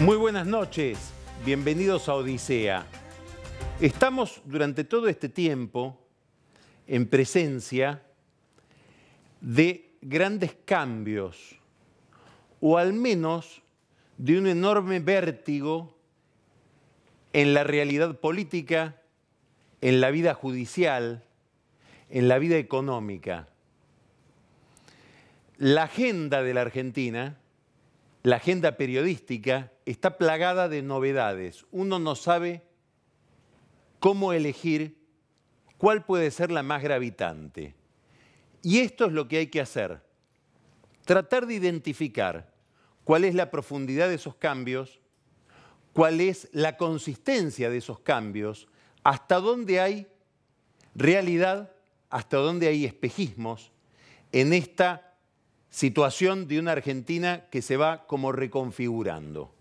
Muy buenas noches, bienvenidos a Odisea. Estamos durante todo este tiempo en presencia de grandes cambios, o al menos de un enorme vértigo en la realidad política, en la vida judicial, en la vida económica. La agenda de la Argentina, la agenda periodística, está plagada de novedades. Uno no sabe cómo elegir cuál puede ser la más gravitante. Y esto es lo que hay que hacer. Tratar de identificar cuál es la profundidad de esos cambios, cuál es la consistencia de esos cambios, hasta dónde hay realidad, hasta dónde hay espejismos en esta situación de una Argentina que se va como reconfigurando.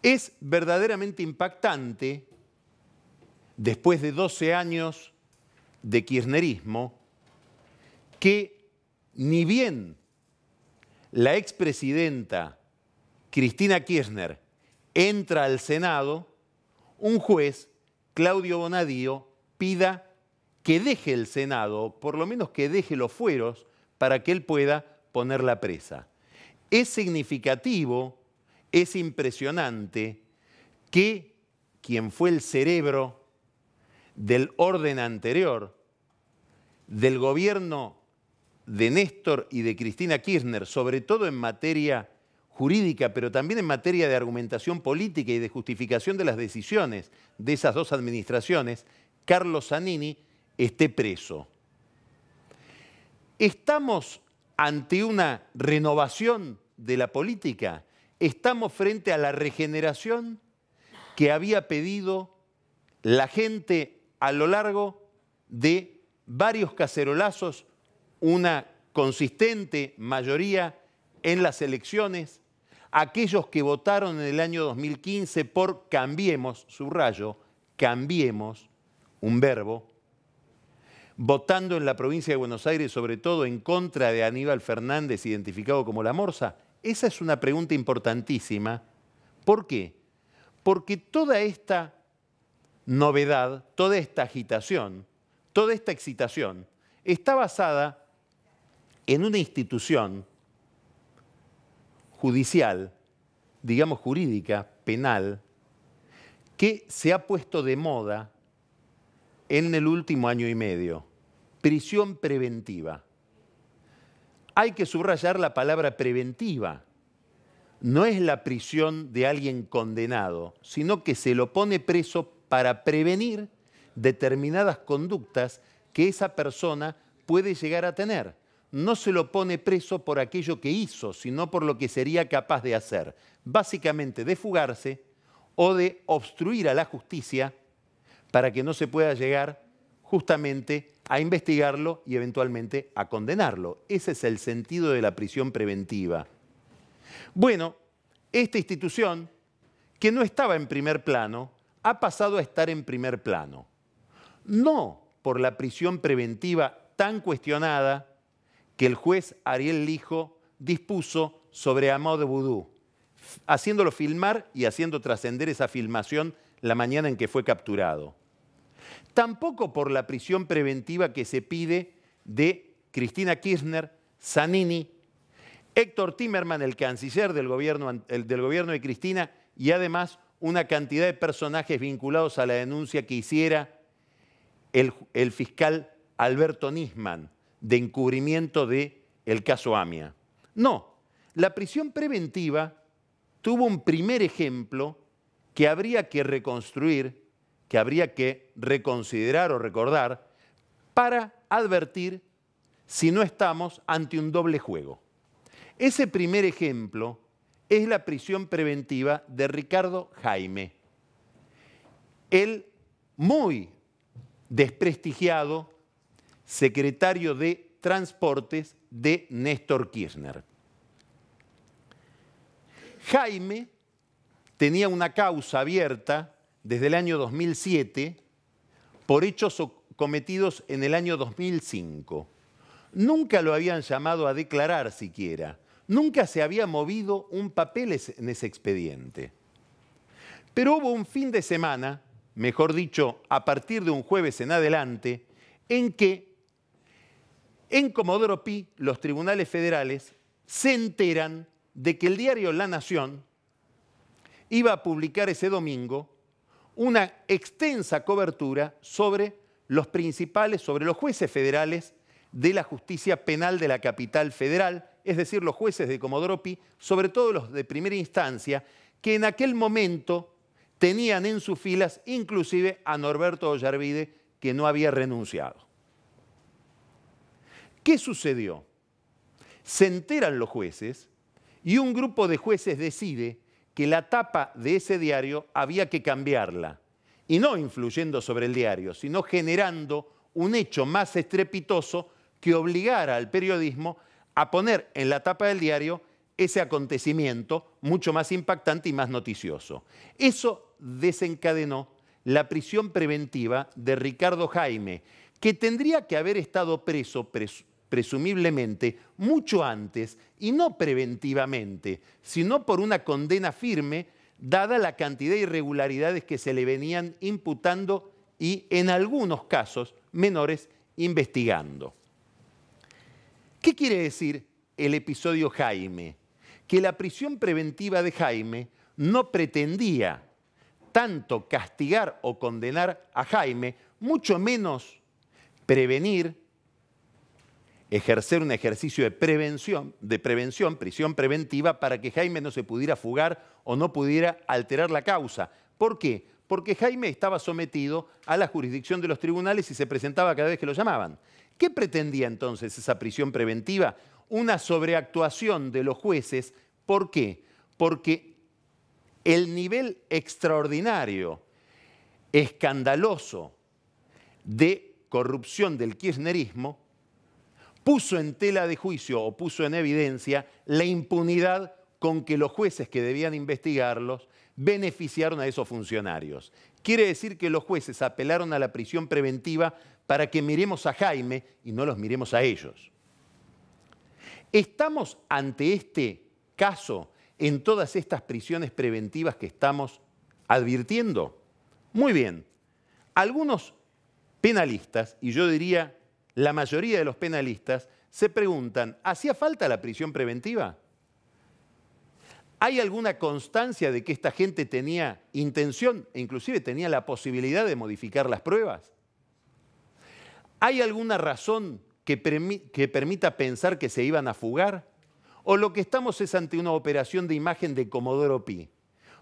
Es verdaderamente impactante, después de 12 años de kirchnerismo, que ni bien la expresidenta Cristina Kirchner entra al Senado, un juez, Claudio Bonadío, pida que deje el Senado, por lo menos que deje los fueros, para que él pueda ponerla presa. Es significativo, es impresionante que quien fue el cerebro del orden anterior, del gobierno de Néstor y de Cristina Kirchner, sobre todo en materia jurídica, pero también en materia de argumentación política y de justificación de las decisiones de esas dos administraciones, Carlos Zanini, esté preso. ¿Estamos ante una renovación de la política? ¿Estamos frente a la regeneración que había pedido la gente a lo largo de varios cacerolazos, una consistente mayoría en las elecciones? Aquellos que votaron en el año 2015 por Cambiemos, subrayo, Cambiemos, un verbo, votando en la provincia de Buenos Aires, sobre todo en contra de Aníbal Fernández, identificado como la Morsa? Esa es una pregunta importantísima. ¿Por qué? Porque toda esta novedad, toda esta agitación, toda esta excitación, está basada en una institución judicial, digamos jurídica, penal, que se ha puesto de moda en el último año y medio: prisión preventiva. Hay que subrayar la palabra preventiva. No es la prisión de alguien condenado, sino que se lo pone preso para prevenir determinadas conductas que esa persona puede llegar a tener. No se lo pone preso por aquello que hizo, sino por lo que sería capaz de hacer. Básicamente de fugarse o de obstruir a la justicia para que no se pueda llegar justamente a investigarlo y eventualmente a condenarlo. Ese es el sentido de la prisión preventiva. Bueno, esta institución, que no estaba en primer plano, ha pasado a estar en primer plano. No por la prisión preventiva tan cuestionada que el juez Ariel Lijo dispuso sobre Amadou Boudou, haciéndolo filmar y haciendo trascender esa filmación la mañana en que fue capturado. Tampoco por la prisión preventiva que se pide de Cristina Kirchner, Zanini, Héctor Timerman, el canciller del gobierno de Cristina, y además una cantidad de personajes vinculados a la denuncia que hiciera el fiscal Alberto Nisman de encubrimiento del caso AMIA. No, la prisión preventiva tuvo un primer ejemplo que habría que reconstruir, que habría que reconsiderar o recordar para advertir si no estamos ante un doble juego. Ese primer ejemplo es la prisión preventiva de Ricardo Jaime, el muy desprestigiado secretario de Transportes de Néstor Kirchner. Jaime tenía una causa abierta desde el año 2007 por hechos cometidos en el año 2005. Nunca lo habían llamado a declarar siquiera. Nunca se había movido un papel en ese expediente. Pero hubo un fin de semana, mejor dicho, a partir de un jueves en adelante, en que en Comodoro Pi los tribunales federales se enteran de que el diario La Nación iba a publicar ese domingo una extensa cobertura sobre los jueces federales de la justicia penal de la capital federal, es decir, los jueces de Comodoro Pi, sobre todo los de primera instancia, que en aquel momento tenían en sus filas inclusive a Norberto Ollarvide, que no había renunciado. ¿Qué sucedió? Se enteran los jueces y un grupo de jueces decide que la tapa de ese diario había que cambiarla, y no influyendo sobre el diario, sino generando un hecho más estrepitoso que obligara al periodismo a poner en la tapa del diario ese acontecimiento mucho más impactante y más noticioso. Eso desencadenó la prisión preventiva de Ricardo Jaime, que tendría que haber estado preso presumiblemente mucho antes, y no preventivamente, sino por una condena firme, dada la cantidad de irregularidades que se le venían imputando y, en algunos casos menores, investigando. ¿Qué quiere decir el episodio Jaime? Que la prisión preventiva de Jaime no pretendía tanto castigar o condenar a Jaime, mucho menos prevenir, ejercer un ejercicio de prevención, prisión preventiva, para que Jaime no se pudiera fugar o no pudiera alterar la causa. ¿Por qué? Porque Jaime estaba sometido a la jurisdicción de los tribunales y se presentaba cada vez que lo llamaban. ¿Qué pretendía entonces esa prisión preventiva? Una sobreactuación de los jueces. ¿Por qué? Porque el nivel extraordinario, escandaloso de corrupción del kirchnerismo puso en tela de juicio o puso en evidencia la impunidad con que los jueces que debían investigarlos beneficiaron a esos funcionarios. Quiere decir que los jueces apelaron a la prisión preventiva para que miremos a Jaime y no los miremos a ellos. ¿Estamos ante este caso en todas estas prisiones preventivas que estamos advirtiendo? Muy bien. Algunos penalistas, y yo diría la mayoría de los penalistas, se preguntan, ¿hacía falta la prisión preventiva? ¿Hay alguna constancia de que esta gente tenía intención e inclusive tenía la posibilidad de modificar las pruebas? ¿Hay alguna razón que permita pensar que se iban a fugar? ¿O lo que estamos es ante una operación de imagen de Comodoro Pi?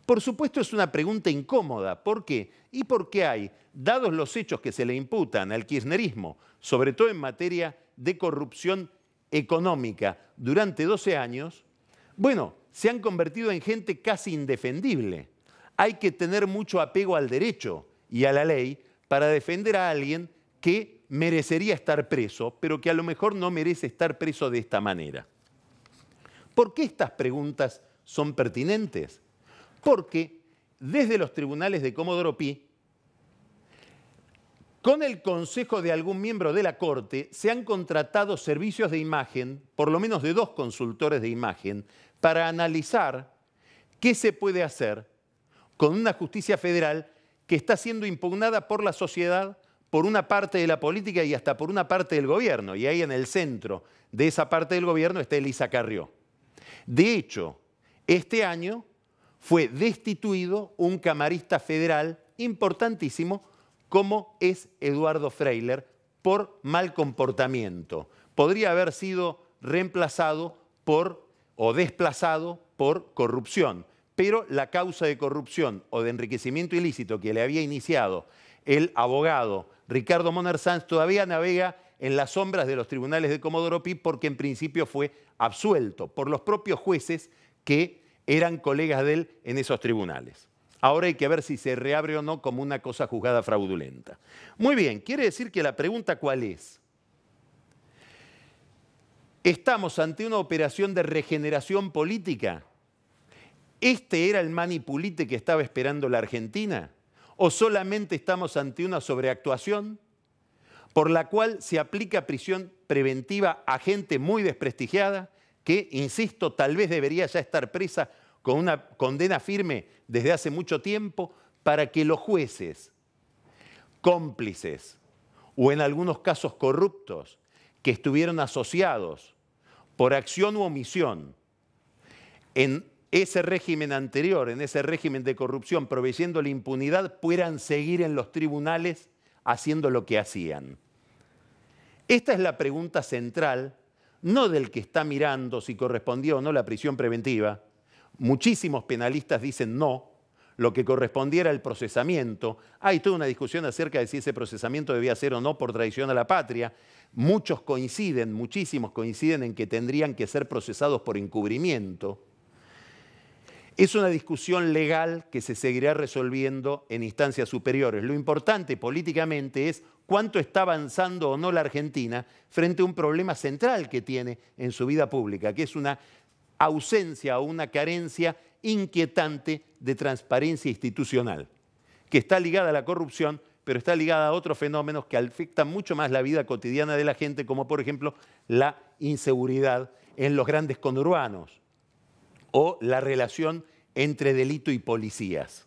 Por supuesto, es una pregunta incómoda. ¿Por qué? Y porque hay, dados los hechos que se le imputan al kirchnerismo, sobre todo en materia de corrupción económica durante 12 años, bueno, se han convertido en gente casi indefendible. Hay que tener mucho apego al derecho y a la ley para defender a alguien que merecería estar preso, pero que a lo mejor no merece estar preso de esta manera. ¿Por qué estas preguntas son pertinentes? Porque desde los tribunales de Comodoro Pi, con el consejo de algún miembro de la Corte, se han contratado servicios de imagen, por lo menos de 2 consultores de imagen, para analizar qué se puede hacer con una justicia federal que está siendo impugnada por la sociedad, por una parte de la política y hasta por una parte del gobierno. Y ahí en el centro de esa parte del gobierno está Elisa Carrió. De hecho, este año fue destituido un camarista federal importantísimo como es Eduardo Freiler por mal comportamiento. Podría haber sido reemplazado o desplazado por corrupción, pero la causa de corrupción o de enriquecimiento ilícito que le había iniciado el abogado Ricardo Moner Sanz todavía navega en las sombras de los tribunales de Comodoro Pi, porque en principio fue absuelto por los propios jueces que eran colegas de él en esos tribunales. Ahora hay que ver si se reabre o no como una cosa juzgada fraudulenta. Muy bien, quiere decir que la pregunta ¿cuál es? ¿Estamos ante una operación de regeneración política? ¿Este era el manipulite que estaba esperando la Argentina? ¿O solamente estamos ante una sobreactuación por la cual se aplica prisión preventiva a gente muy desprestigiada, que, insisto, tal vez debería ya estar presa con una condena firme desde hace mucho tiempo, para que los jueces cómplices o en algunos casos corruptos que estuvieron asociados por acción u omisión en ese régimen anterior, en ese régimen de corrupción, proveyendo la impunidad, puedan seguir en los tribunales haciendo lo que hacían. Esta es la pregunta central, no del que está mirando si correspondía o no la prisión preventiva. Muchísimos penalistas dicen no, lo que correspondiera al procesamiento. Hay toda una discusión acerca de si ese procesamiento debía ser o no por traición a la patria. Muchos coinciden, muchísimos coinciden en que tendrían que ser procesados por encubrimiento. Es una discusión legal que se seguirá resolviendo en instancias superiores. Lo importante políticamente es cuánto está avanzando o no la Argentina frente a un problema central que tiene en su vida pública, que es una ausencia o una carencia inquietante de transparencia institucional, que está ligada a la corrupción, pero está ligada a otros fenómenos que afectan mucho más la vida cotidiana de la gente, como por ejemplo la inseguridad en los grandes conurbanos o la relación entre delito y policías.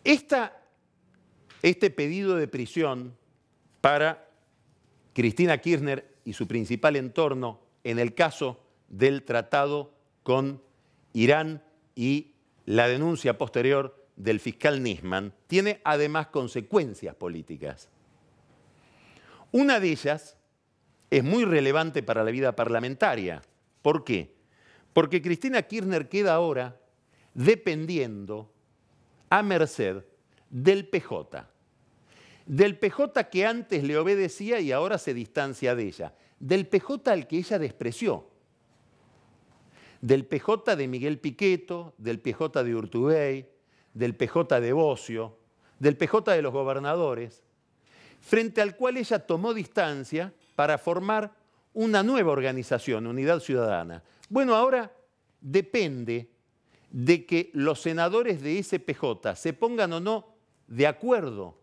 Este pedido de prisión para Cristina Kirchner y su principal entorno en el caso del tratado con Irán y la denuncia posterior del fiscal Nisman, tiene además consecuencias políticas. Una de ellas es muy relevante para la vida parlamentaria. ¿Por qué? Porque Cristina Kirchner queda ahora dependiendo a merced del PJ. Del PJ que antes le obedecía y ahora se distancia de ella. Del PJ al que ella despreció. Del PJ de Miguel Pichetto, del PJ de Urtubey, del PJ de Bocio, del PJ de los gobernadores, frente al cual ella tomó distancia para formar una nueva organización, Unidad Ciudadana. Bueno, ahora depende de que los senadores de ese PJ se pongan o no de acuerdo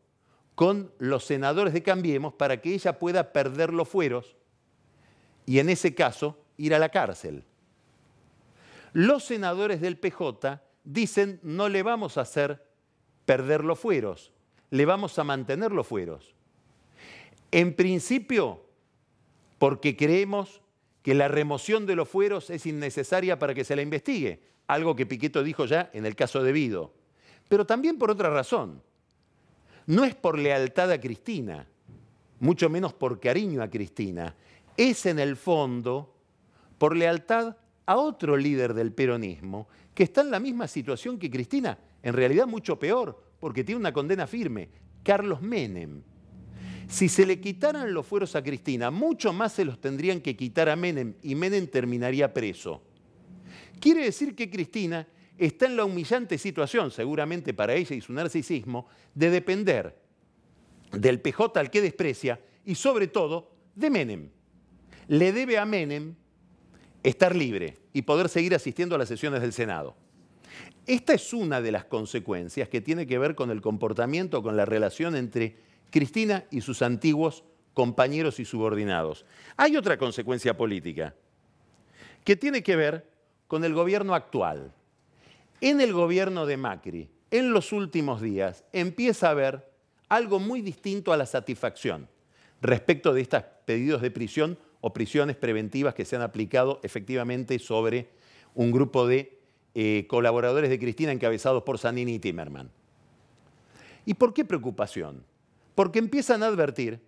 con los senadores de Cambiemos para que ella pueda perder los fueros y en ese caso ir a la cárcel. Los senadores del PJ dicen no le vamos a hacer perder los fueros, le vamos a mantener los fueros. En principio, porque creemos que la remoción de los fueros es innecesaria para que se la investigue, algo que Pichetto dijo ya en el caso de Vido. Pero también por otra razón. No es por lealtad a Cristina, mucho menos por cariño a Cristina. Es en el fondo por lealtad a otro líder del peronismo que está en la misma situación que Cristina, en realidad mucho peor, porque tiene una condena firme, Carlos Menem. Si se le quitaran los fueros a Cristina, mucho más se los tendrían que quitar a Menem y Menem terminaría preso. Quiere decir que Cristina está en la humillante situación, seguramente para ella y su narcisismo, de depender del PJ al que desprecia y sobre todo de Menem. Le debe a Menem estar libre y poder seguir asistiendo a las sesiones del Senado. Esta es una de las consecuencias que tiene que ver con el comportamiento, con la relación entre Cristina y sus antiguos compañeros y subordinados. Hay otra consecuencia política que tiene que ver con el gobierno actual. En el gobierno de Macri, en los últimos días, empieza a haber algo muy distinto a la satisfacción respecto de estos pedidos de prisión o prisiones preventivas que se han aplicado efectivamente sobre un grupo de colaboradores de Cristina encabezados por Zanini y Timerman. ¿Y por qué preocupación? Porque empiezan a advertir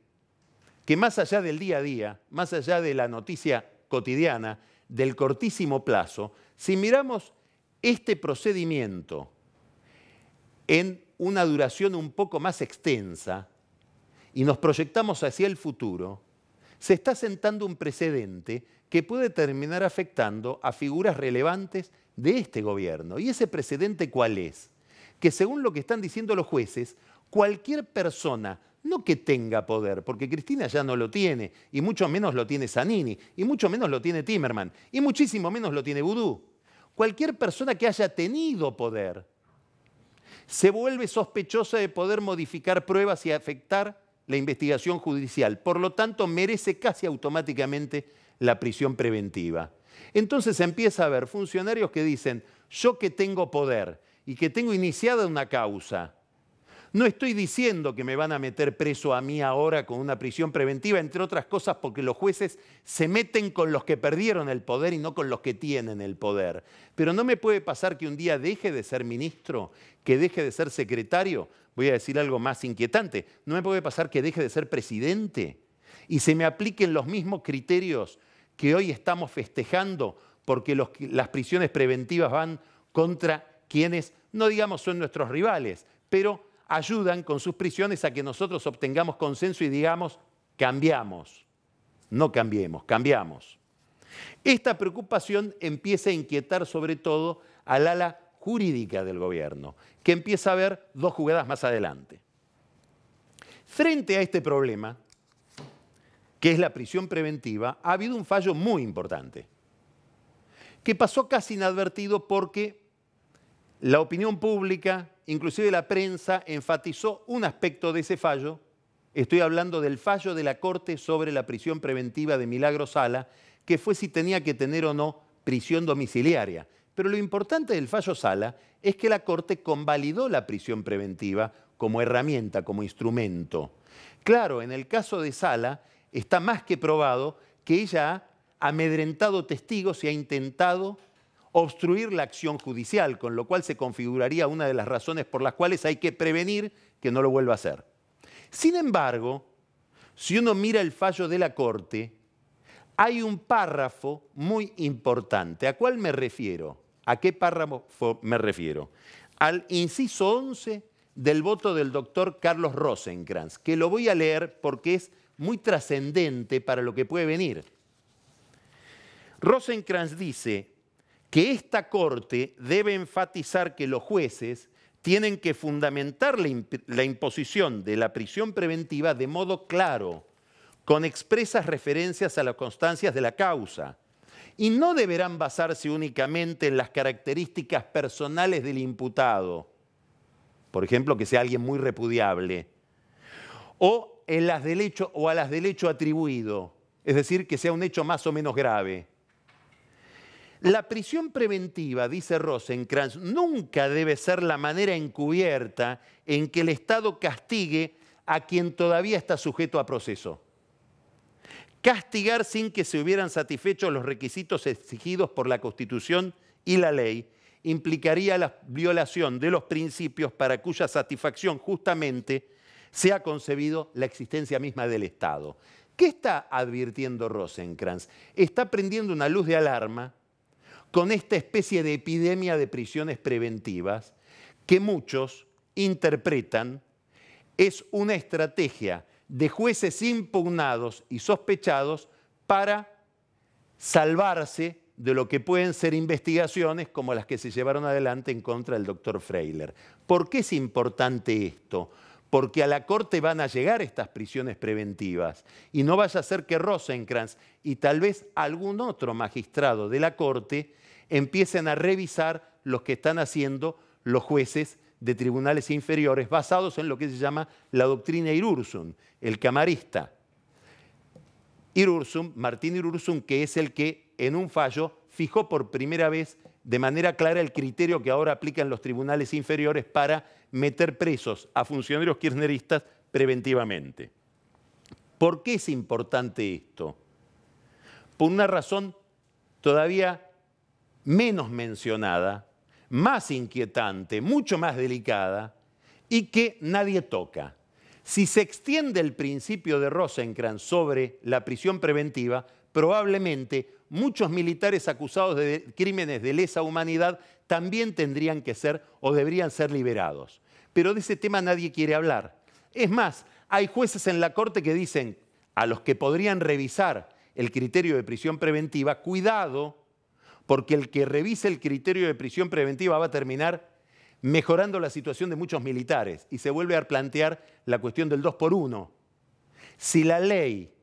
que más allá del día a día, más allá de la noticia cotidiana, del cortísimo plazo, si miramos este procedimiento en una duración un poco más extensa y nos proyectamos hacia el futuro, se está sentando un precedente que puede terminar afectando a figuras relevantes de este gobierno. ¿Y ese precedente cuál es? Que según lo que están diciendo los jueces, cualquier persona, no que tenga poder, porque Cristina ya no lo tiene, y mucho menos lo tiene Zanini, y mucho menos lo tiene Timerman, y muchísimo menos lo tiene Vudú. Cualquier persona que haya tenido poder se vuelve sospechosa de poder modificar pruebas y afectar la investigación judicial. Por lo tanto, merece casi automáticamente la prisión preventiva. Entonces empieza a haber funcionarios que dicen, yo que tengo poder y que tengo iniciada una causa, no estoy diciendo que me van a meter preso a mí ahora con una prisión preventiva, entre otras cosas porque los jueces se meten con los que perdieron el poder y no con los que tienen el poder. Pero no me puede pasar que un día deje de ser ministro, que deje de ser secretario. Voy a decir algo más inquietante. No me puede pasar que deje de ser presidente y se me apliquen los mismos criterios que hoy estamos festejando porque las prisiones preventivas van contra quienes, no digamos son nuestros rivales, pero ayudan con sus prisiones a que nosotros obtengamos consenso y digamos, cambiamos. No cambiemos, cambiamos. Esta preocupación empieza a inquietar sobre todo al ala jurídica del gobierno, que empieza a ver dos jugadas más adelante. Frente a este problema, que es la prisión preventiva, ha habido un fallo muy importante, que pasó casi inadvertido porque la opinión pública, inclusive la prensa, enfatizó un aspecto de ese fallo. Estoy hablando del fallo de la Corte sobre la prisión preventiva de Milagro Sala, que fue si tenía que tener o no prisión domiciliaria. Pero lo importante del fallo Sala es que la Corte convalidó la prisión preventiva como herramienta, como instrumento. Claro, en el caso de Sala está más que probado que ella ha amedrentado testigos y ha intentado obstruir la acción judicial, con lo cual se configuraría una de las razones por las cuales hay que prevenir que no lo vuelva a hacer. Sin embargo, si uno mira el fallo de la Corte, hay un párrafo muy importante. ¿A cuál me refiero? ¿A qué párrafo me refiero? Al inciso 11 del voto del doctor Carlos Rosenkrantz, que lo voy a leer porque es muy trascendente para lo que puede venir. Rosenkrantz dice que esta Corte debe enfatizar que los jueces tienen que fundamentar la imposición de la prisión preventiva de modo claro, con expresas referencias a las constancias de la causa, y no deberán basarse únicamente en las características personales del imputado, por ejemplo, que sea alguien muy repudiable, o en las del hecho o a las del hecho atribuido, es decir, que sea un hecho más o menos grave. La prisión preventiva, dice Rosenkrantz, nunca debe ser la manera encubierta en que el Estado castigue a quien todavía está sujeto a proceso. Castigar sin que se hubieran satisfecho los requisitos exigidos por la Constitución y la ley implicaría la violación de los principios para cuya satisfacción justamente se ha concebido la existencia misma del Estado. ¿Qué está advirtiendo Rosenkrantz? Está prendiendo una luz de alarma con esta especie de epidemia de prisiones preventivas que muchos interpretan es una estrategia de jueces impugnados y sospechados para salvarse de lo que pueden ser investigaciones como las que se llevaron adelante en contra del doctor Freiler. ¿Por qué es importante esto? Porque a la Corte van a llegar estas prisiones preventivas y no vaya a ser que Rosenkrantz y tal vez algún otro magistrado de la Corte empiecen a revisar lo que están haciendo los jueces de tribunales inferiores basados en lo que se llama la doctrina Irursum, el camarista. Martín Irursum, que es el que en un fallo fijó por primera vez de manera clara el criterio que ahora aplican los tribunales inferiores para meter presos a funcionarios kirchneristas preventivamente. ¿Por qué es importante esto? Por una razón todavía menos mencionada, más inquietante, mucho más delicada y que nadie toca. Si se extiende el principio de Rosenkrantz sobre la prisión preventiva, probablemente muchos militares acusados de crímenes de lesa humanidad también tendrían que ser o deberían ser liberados. Pero de ese tema nadie quiere hablar. Es más, hay jueces en la Corte que dicen a los que podrían revisar el criterio de prisión preventiva, cuidado, porque el que revise el criterio de prisión preventiva va a terminar mejorando la situación de muchos militares y se vuelve a plantear la cuestión del 2 por 1. Si la ley,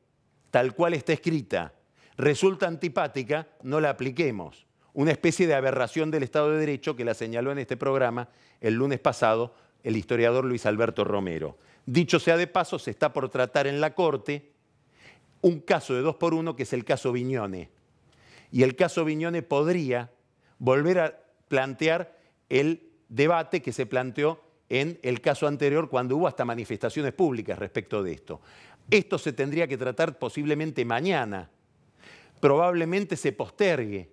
tal cual está escrita, resulta antipática, no la apliquemos. Una especie de aberración del Estado de Derecho que la señaló en este programa el lunes pasado el historiador Luis Alberto Romero. Dicho sea de paso, se está por tratar en la Corte un caso de 2 por 1, que es el caso Viñone. Y el caso Viñone podría volver a plantear el debate que se planteó en el caso anterior, cuando hubo hasta manifestaciones públicas respecto de esto. Esto se tendría que tratar posiblemente mañana. Probablemente se postergue.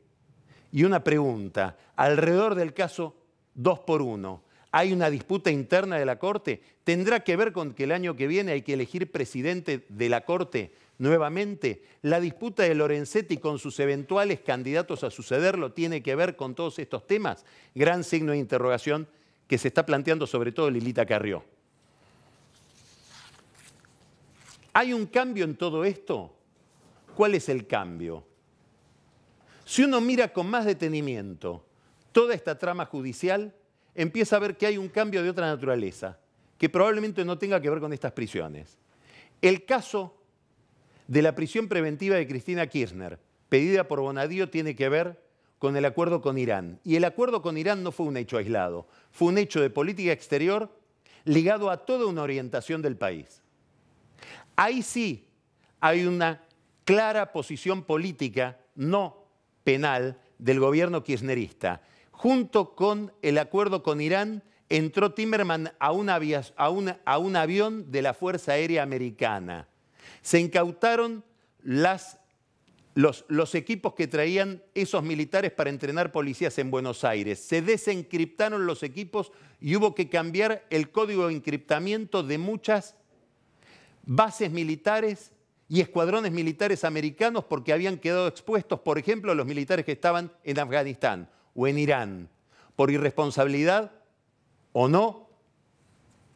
Y una pregunta, alrededor del caso 2 por 1, ¿hay una disputa interna de la Corte? ¿Tendrá que ver con que el año que viene hay que elegir presidente de la Corte nuevamente? ¿La disputa de Lorenzetti con sus eventuales candidatos a sucederlo tiene que ver con todos estos temas? Gran signo de interrogación que se está planteando sobre todo Lilita Carrió. ¿Hay un cambio en todo esto? ¿Cuál es el cambio? Si uno mira con más detenimiento toda esta trama judicial, empieza a ver que hay un cambio de otra naturaleza, que probablemente no tenga que ver con estas prisiones. El caso de la prisión preventiva de Cristina Kirchner, pedida por Bonadío, tiene que ver con el acuerdo con Irán. Y el acuerdo con Irán no fue un hecho aislado, fue un hecho de política exterior ligado a toda una orientación del país. Ahí sí hay una clara posición política, no penal, del gobierno kirchnerista. Junto con el acuerdo con Irán, entró Timerman a un avión de la Fuerza Aérea Americana. Se incautaron los equipos que traían esos militares para entrenar policías en Buenos Aires. Se desencriptaron los equipos y hubo que cambiar el código de encriptamiento de muchas bases militares y escuadrones militares americanos, porque habían quedado expuestos, por ejemplo, los militares que estaban en Afganistán o en Irán, por irresponsabilidad o no,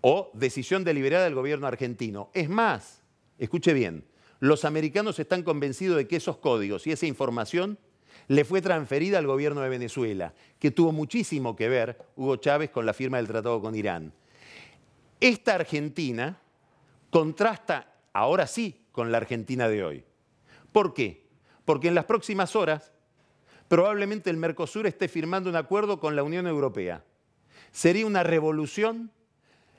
o decisión deliberada del gobierno argentino. Es más, escuche bien, los americanos están convencidos de que esos códigos y esa información le fue transferida al gobierno de Venezuela, que tuvo muchísimo que ver, Hugo Chávez, con la firma del tratado con Irán. Esta Argentina contrasta, ahora sí, con la Argentina de hoy. ¿Por qué? Porque en las próximas horas probablemente el Mercosur esté firmando un acuerdo con la Unión Europea. Sería una revolución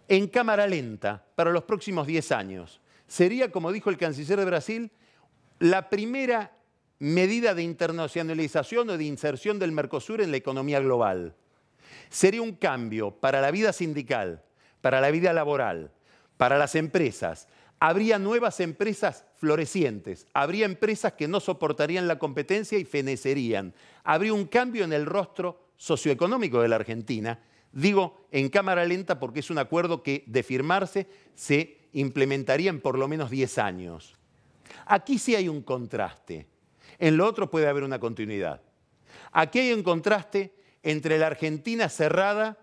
en cámara lenta para los próximos 10 años. Sería, como dijo el canciller de Brasil, la primera medida de internacionalización o de inserción del Mercosur en la economía global. Sería un cambio para la vida sindical, para la vida laboral, para las empresas. Habría nuevas empresas florecientes, habría empresas que no soportarían la competencia y fenecerían. Habría un cambio en el rostro socioeconómico de la Argentina. Digo en cámara lenta porque es un acuerdo que, de firmarse, se implementaría en por lo menos 10 años. Aquí sí hay un contraste. En lo otro puede haber una continuidad. Aquí hay un contraste entre la Argentina cerrada,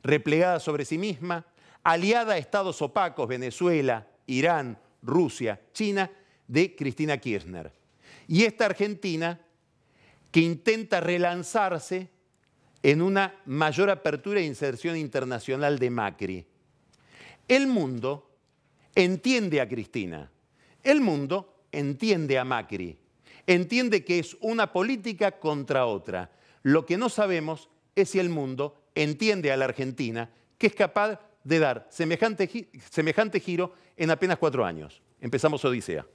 replegada sobre sí misma, aliada a estados opacos, Venezuela, Irán, Rusia, China, de Cristina Kirchner. Y esta Argentina que intenta relanzarse en una mayor apertura e inserción internacional de Macri. El mundo entiende a Cristina, el mundo entiende a Macri, entiende que es una política contra otra. Lo que no sabemos es si el mundo entiende a la Argentina, que es capaz de dar semejante giro en apenas 4 años. Empezamos Odisea.